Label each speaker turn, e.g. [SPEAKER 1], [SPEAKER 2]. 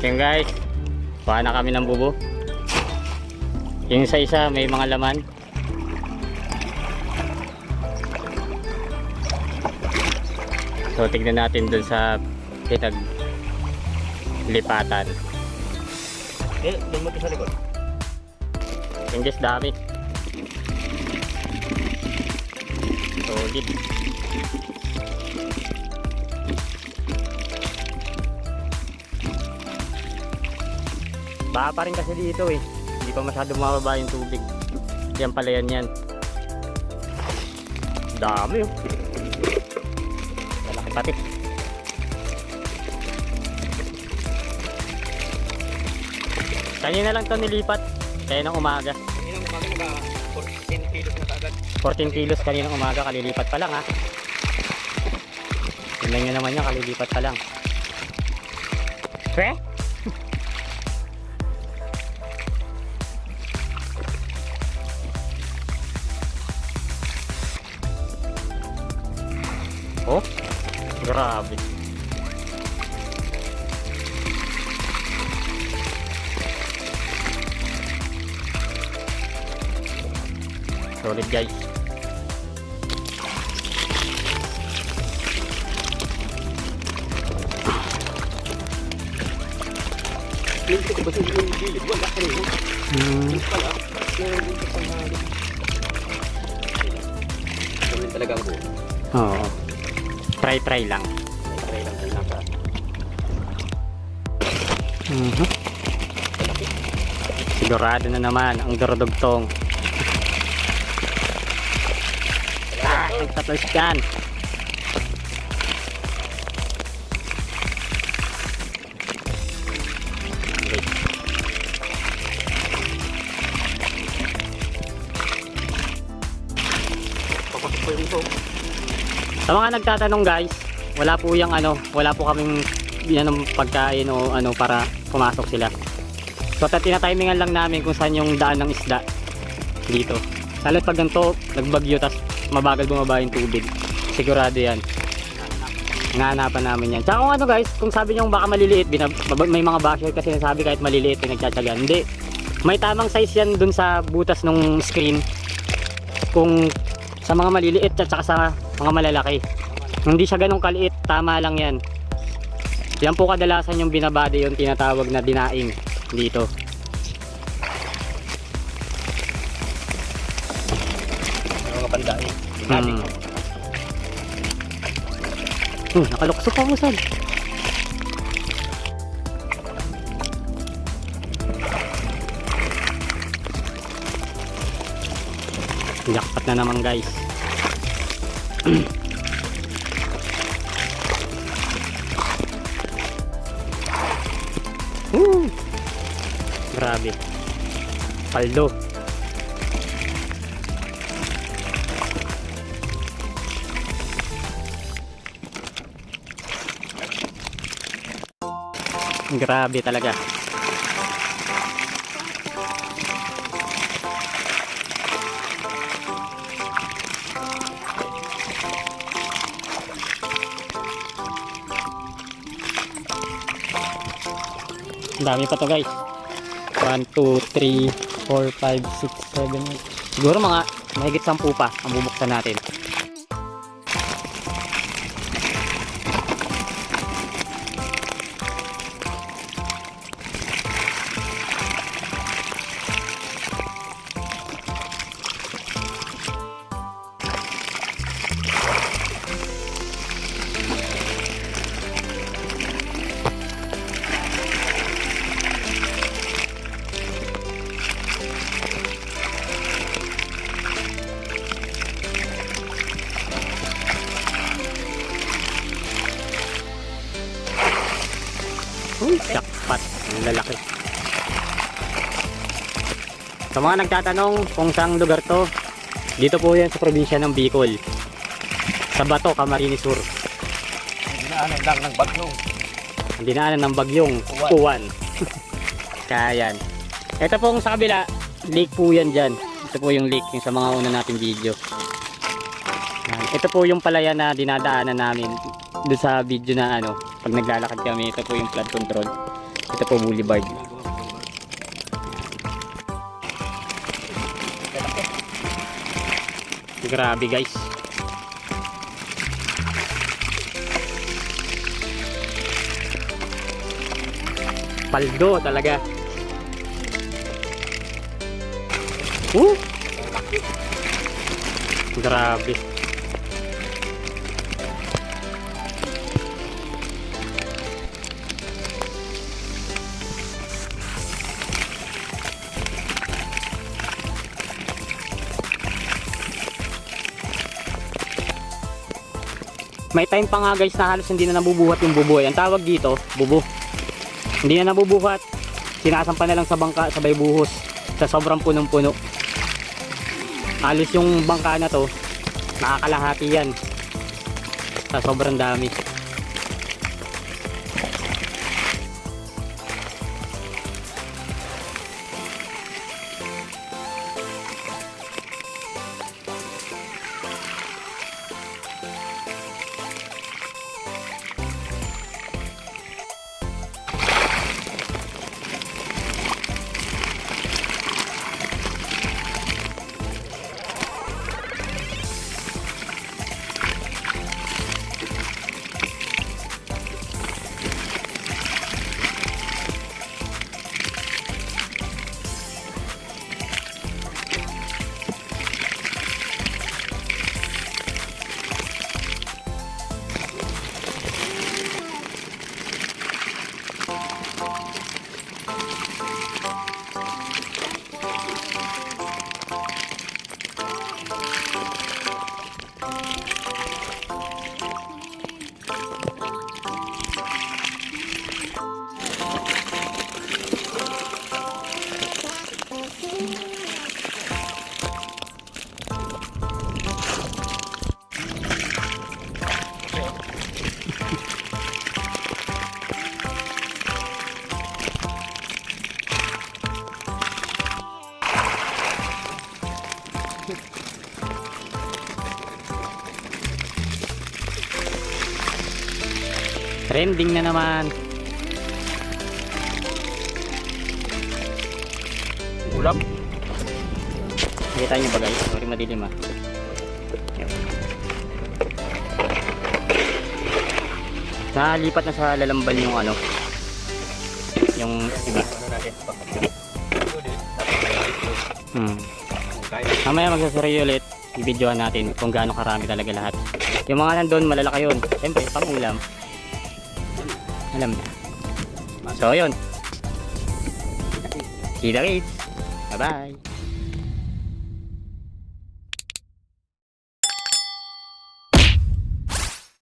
[SPEAKER 1] Yan guys, kuha na kami ng bubo. Yung isa may mga laman. So tignan natin dun sa lipatan.
[SPEAKER 2] Doon mo ito sa likod.
[SPEAKER 1] Yung guys, dami. Solid. Baha pa rin kasi dito eh. Hindi pa masyado mababa yung tubig. Yan pala yan. Dami oh. Malaki pati. Kanina lang to nilipat. Kaya ng umaga.
[SPEAKER 2] Kaninang umaga mga 14 kilos na kaagad.
[SPEAKER 1] 14 kilos kaninang umaga. Kalilipat pa lang ha. Tingnan nyo naman yan. Kalilipat pa lang. Pre? Oh, grabe. Solid guys.
[SPEAKER 2] Dito ko ba sa gilid? Wala ka rin. Dito pala. Dito pang halik. Gawin talaga ang buo.
[SPEAKER 1] Oo. Try lang.
[SPEAKER 2] Try lang din nasa.
[SPEAKER 1] Sigurado na naman ang durodugtong. Nagtapos dyan.
[SPEAKER 2] Papasok po yung ito.
[SPEAKER 1] Sa mga nagtatanong guys, wala po kaming ng pagkain o ano para pumasok sila. So tinatimingan lang namin kung saan yung daan ng isda dito. Lalo pag ganito, nagbagyo tas mabagal bumaba yung tubig. Sigurado yan. Ngahanapan namin yan. Tsaka kung ano guys, kung sabi nyo baka maliliit, may mga basher kasi nasabi kahit maliliit pinagtsatsagan. Hindi. May tamang size yan dun sa butas ng screen. Kung sa mga maliliit at saka sa mga malalaki. Hindi siya ganun kaliit, tama lang yan. Yan po kadalasan yung binabade yung tinatawag na dinaing dito.
[SPEAKER 2] Mga pandaing.
[SPEAKER 1] Nakalukso pa mo saan. Jackpot na naman guys. Grabe. Paldo. Grabe talaga. Ang dami pa to guys. 1, 2, 3, 4, 5, 6, 7, 8. Siguro mga mahigit 10 pa ang bubuksan natin. Jackpot, ang lalaki. Sa mga nagtatanong kung saang lugar to, dito po yan sa probinsya ng Bicol, sa Bato, Camarines Sur.
[SPEAKER 2] Dinaanan lang ng bagyong.
[SPEAKER 1] Ang dinaanan ng bagyong Uwan. Kaya yan. Ito pong sa kabila, lake po yan dyan. Ito po yung lake, yung sa mga una nating video. Ito po yung palayan na dinadaanan namin doon sa video na ano, pag naglalakad kami. Ito po yung flood control. Ito po boulevard. Grabe guys. Paldo talaga. Grabe. May time pa nga guys na halos hindi na nabubuhat yung buboy. Ang tawag dito, bubo. Hindi na nabubuhat. Sinasampa na lang sa bangka, sabay buhos. Sa sobrang punong-puno. Halos yung bangka na to, nakakalahati yan. Sa sobrang dami. Trending na naman.
[SPEAKER 2] Ulap.
[SPEAKER 1] Nakita nyo ba guys? Sorry madilim ah. Nalipat na sa lalamban yung ano. Yung iba. Mamaya magsasarili ulit. I-videoan natin kung gaano karami talaga lahat. Yung mga nandun malalaki yun. Siyempre pang ulam. Alam na. So yun. See you guys. Bye bye.